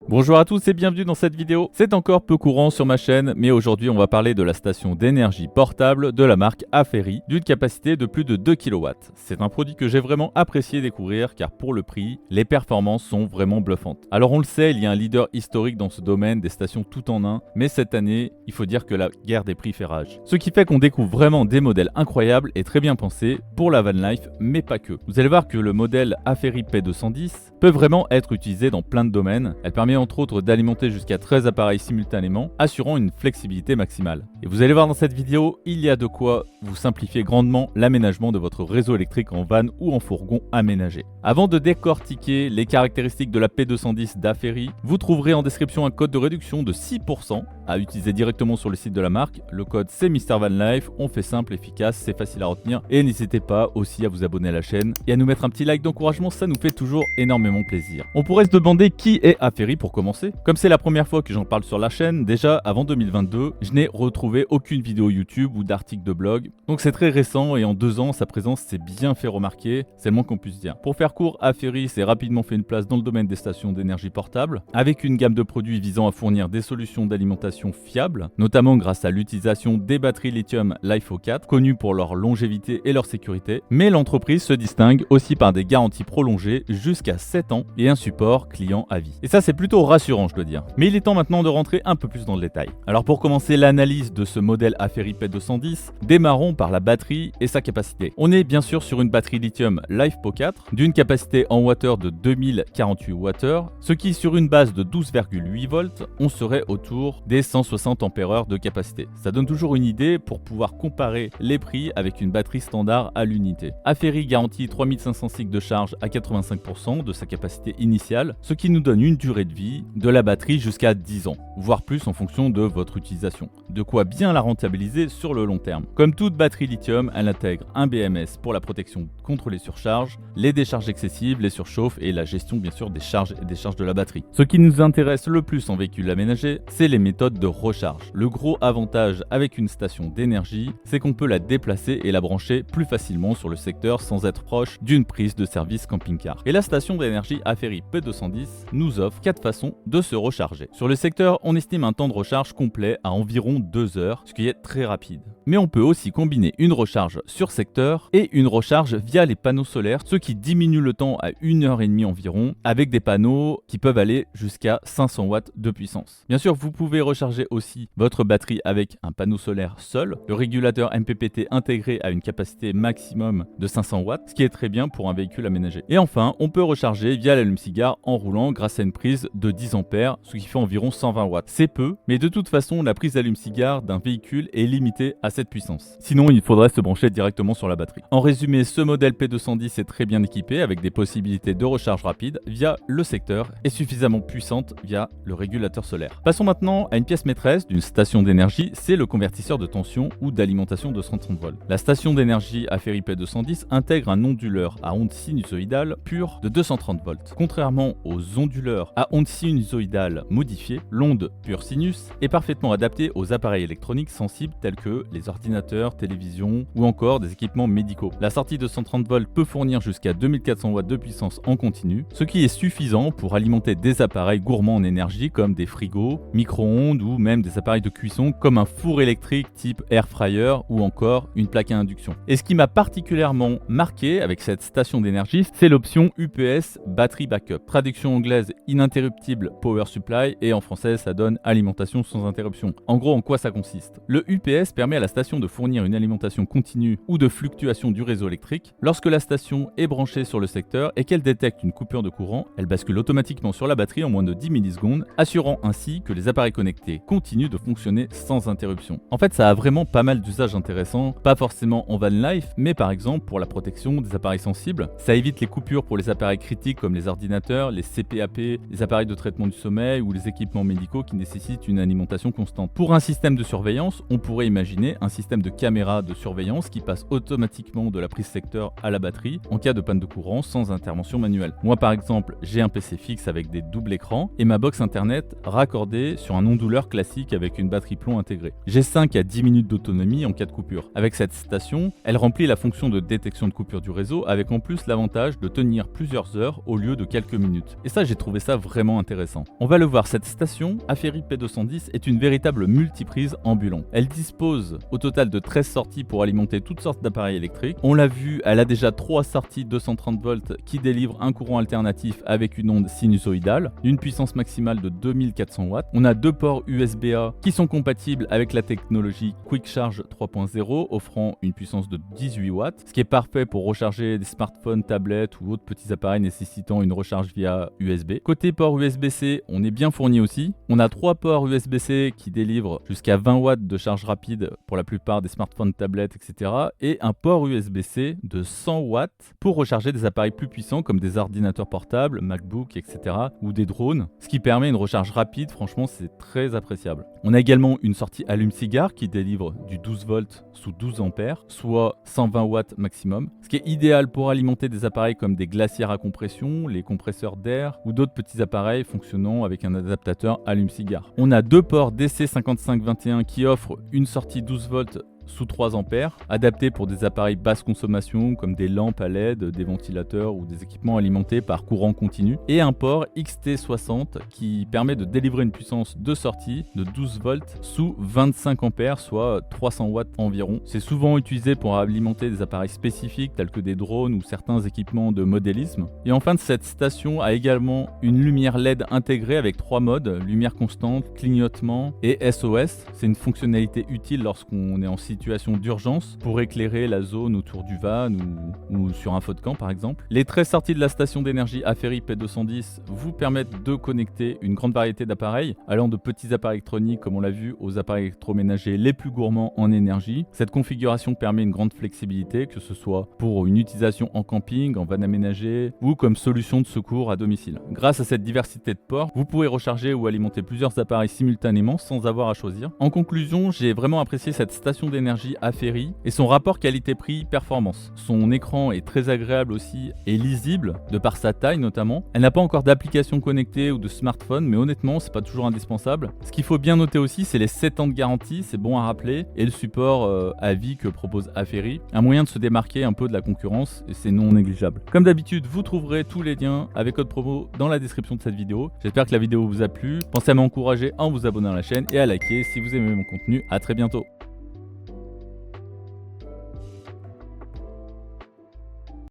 Bonjour à tous et bienvenue dans cette vidéo. C'est encore peu courant sur ma chaîne, mais aujourd'hui on va parler de la station d'énergie portable de la marque Aferri, d'une capacité de plus de 2 kW. C'est un produit que j'ai vraiment apprécié découvrir car pour le prix, les performances sont vraiment bluffantes. Alors on le sait, il y a un leader historique dans ce domaine des stations tout en un, mais cette année, il faut dire que la guerre des prix fait rage. Ce qui fait qu'on découvre vraiment des modèles incroyables et très bien pensés pour la van life, mais pas que. Vous allez voir que le modèle Aferri P210 peut vraiment être utilisé dans plein de domaines. Elle permet entre autres d'alimenter jusqu'à 13 appareils simultanément, assurant une flexibilité maximale. Et vous allez voir dans cette vidéo, il y a de quoi vous simplifier grandement l'aménagement de votre réseau électrique en van ou en fourgon aménagé. Avant de décortiquer les caractéristiques de la P210 d'Aferri, vous trouverez en description un code de réduction de 6% à utiliser directement sur le site de la marque. Le code c'est MrVanLife, on fait simple, efficace, c'est facile à retenir et n'hésitez pas aussi à vous abonner à la chaîne et à nous mettre un petit like d'encouragement, ça nous fait toujours énormément plaisir. On pourrait se demander qui est Aferri pour commencer. Comme c'est la première fois que j'en parle sur la chaîne, déjà avant 2022, je n'ai retrouvé aucune vidéo YouTube ou d'article de blog. Donc c'est très récent et en 2 ans, sa présence s'est bien fait remarquer, c'est le moins qu'on puisse dire. Pour faire court, Aferri s'est rapidement fait une place dans le domaine des stations d'énergie portable, avec une gamme de produits visant à fournir des solutions d'alimentation fiables, notamment grâce à l'utilisation des batteries lithium LiFePO4, connues pour leur longévité et leur sécurité, mais l'entreprise se distingue aussi par des garanties prolongées jusqu'à 7 ans et un support client à vie. Et ça c'est plutôt rassurant je dois dire. Mais il est temps maintenant de rentrer un peu plus dans le détail. Alors pour commencer l'analyse de ce modèle Aferri P210, démarrons par la batterie et sa capacité. On est bien sûr sur une batterie lithium LiFePO4 d'une capacité en wattheure de 2048 Wh, ce qui sur une base de 12,8 volts, on serait autour des 160 ampères de capacité. Ça donne toujours une idée pour pouvoir comparer les prix avec une batterie standard à l'unité. Aferri garantit 3500 cycles de charge à 85% de sa capacité initiale, ce qui nous donne une durée de vie de la batterie jusqu'à 10 ans, voire plus en fonction de votre utilisation. De quoi bien la rentabiliser sur le long terme. Comme toute batterie lithium, elle intègre un BMS pour la protection contre les surcharges, les décharges excessives, les surchauffes et la gestion bien sûr des charges et décharges de la batterie. Ce qui nous intéresse le plus en véhicule aménagé, c'est les méthodes de recharge. Le gros avantage avec une station d'énergie, c'est qu'on peut la déplacer et la brancher plus facilement sur le secteur sans être proche d'une prise de service camping-car. Et la station d'énergie Aferri P210 nous offre 4 façons de se recharger. Sur le secteur, on estime un temps de recharge complet à environ 2 heures, ce qui est très rapide. Mais on peut aussi combiner une recharge sur secteur et une recharge via les panneaux solaires, ce qui diminue le temps à 1h30 environ, avec des panneaux qui peuvent aller jusqu'à 500 watts de puissance. Bien sûr, vous pouvez recharger aussi votre batterie avec un panneau solaire seul. Le régulateur MPPT intégré a une capacité maximum de 500 watts, ce qui est très bien pour un véhicule aménagé. Et enfin, on peut recharger via l'allume-cigare en roulant grâce à une prise de 10 ampères, ce qui fait environ 120 watts. C'est peu, mais de toute façon, la prise d'allume-cigare d'un véhicule est limitée à cette puissance. Sinon, il faudrait se brancher directement sur la batterie. En résumé, ce modèle P210 est très bien équipé avec des possibilités de recharge rapide via le secteur et suffisamment puissante via le régulateur solaire. Passons maintenant à une pièce maîtresse d'une station d'énergie, c'est le convertisseur de tension ou d'alimentation de 130 volts. La station d'énergie Aferri P210 intègre un onduleur à onde sinusoïdale pure de 230 volts. Contrairement aux onduleurs à onde sinusoïdale modifiée, l'onde pure sinus est parfaitement adaptée aux appareils électroniques sensibles tels que les ordinateurs, télévisions ou encore des équipements médicaux. La sortie de 130 volts peut fournir jusqu'à 2400 watts de puissance en continu, ce qui est suffisant pour alimenter des appareils gourmands en énergie comme des frigos, micro-ondes ou même des appareils de cuisson comme un four électrique type air fryer ou encore une plaque à induction. Et ce qui m'a particulièrement marqué avec cette station d'énergie, c'est l'option UPS Battery Backup. Traduction anglaise Ininterruptible Power Supply et en français ça donne alimentation sans interruption. En gros, en quoi ça consiste? Le UPS permet à la station de fournir une alimentation continue ou de fluctuation du réseau électrique. Lorsque la station est branchée sur le secteur et qu'elle détecte une coupure de courant, elle bascule automatiquement sur la batterie en moins de 10 millisecondes, assurant ainsi que les appareils connectés continuent de fonctionner sans interruption. En fait, ça a vraiment pas mal d'usages intéressants, pas forcément en van life, mais par exemple pour la protection des appareils sensibles. Ça évite les coupures pour les appareils critiques comme les ordinateurs, les CPAP, les appareils de traitement du sommeil ou les équipements médicaux qui nécessitent une alimentation constante. Pour un système de surveillance, on pourrait imaginer un système de caméra de surveillance qui passe automatiquement de la prise secteur à la batterie en cas de panne de courant sans intervention manuelle. Moi par exemple, j'ai un PC fixe avec des doubles écrans et ma box internet raccordée sur un onduleur classique avec une batterie plomb intégrée. J'ai 5 à 10 minutes d'autonomie en cas de coupure. Avec cette station, elle remplit la fonction de détection de coupure du réseau avec en plus l'avantage de tenir plusieurs heures heures au lieu de quelques minutes. Et ça, j'ai trouvé ça vraiment intéressant. On va le voir, cette station Aferi P210 est une véritable multiprise ambulant. Elle dispose au total de 13 sorties pour alimenter toutes sortes d'appareils électriques. On l'a vu, elle a déjà 3 sorties 230 volts qui délivrent un courant alternatif avec une onde sinusoïdale d'une puissance maximale de 2400 watts. On a 2 ports USB-A qui sont compatibles avec la technologie Quick Charge 3.0 offrant une puissance de 18 watts, ce qui est parfait pour recharger des smartphones, tablettes ou autres petits appareils nécessitant une recharge via USB. Côté port USB-C, on est bien fourni aussi. On a 3 ports USB-C qui délivrent jusqu'à 20 watts de charge rapide pour la plupart des smartphones, tablettes, etc. et un port USB-C de 100 watts pour recharger des appareils plus puissants comme des ordinateurs portables, MacBook, etc. ou des drones, ce qui permet une recharge rapide. Franchement, c'est très appréciable. On a également une sortie allume-cigare qui délivre du 12 volts sous 12 ampères, soit 120 watts maximum, ce qui est idéal pour alimenter des appareils comme des glacières à compression, les compresseurs d'air ou d'autres petits appareils fonctionnant avec un adaptateur allume-cigare. On a 2 ports DC5521 qui offrent une sortie 12 volts sous 3 ampères, adapté pour des appareils basse consommation comme des lampes à LED, des ventilateurs ou des équipements alimentés par courant continu, et un port XT60 qui permet de délivrer une puissance de sortie de 12 volts sous 25 ampères, soit 300 watts environ. C'est souvent utilisé pour alimenter des appareils spécifiques tels que des drones ou certains équipements de modélisme. Et enfin, cette station a également une lumière LED intégrée avec 3 modes, lumière constante, clignotement et SOS. C'est une fonctionnalité utile lorsqu'on est en situation d'urgence pour éclairer la zone autour du van ou sur un feu de camp par exemple. Les 13 sorties de la station d'énergie Aferi P210 vous permettent de connecter une grande variété d'appareils, allant de petits appareils électroniques comme on l'a vu aux appareils électroménagers les plus gourmands en énergie. Cette configuration permet une grande flexibilité, que ce soit pour une utilisation en camping, en van aménagé ou comme solution de secours à domicile. Grâce à cette diversité de ports, vous pouvez recharger ou alimenter plusieurs appareils simultanément sans avoir à choisir. En conclusion, j'ai vraiment apprécié cette station d'énergie Aferi et son rapport qualité-prix-performance. Son écran est très agréable aussi et lisible de par sa taille notamment. Elle n'a pas encore d'application connectée ou de smartphone, mais honnêtement c'est pas toujours indispensable. Ce qu'il faut bien noter aussi, c'est les 7 ans de garantie, c'est bon à rappeler, et le support à vie que propose Aferi. Un moyen de se démarquer un peu de la concurrence et c'est non négligeable. Comme d'habitude, vous trouverez tous les liens avec code promo dans la description de cette vidéo. J'espère que la vidéo vous a plu. Pensez à m'encourager en vous abonnant à la chaîne et à liker si vous aimez mon contenu. À très bientôt.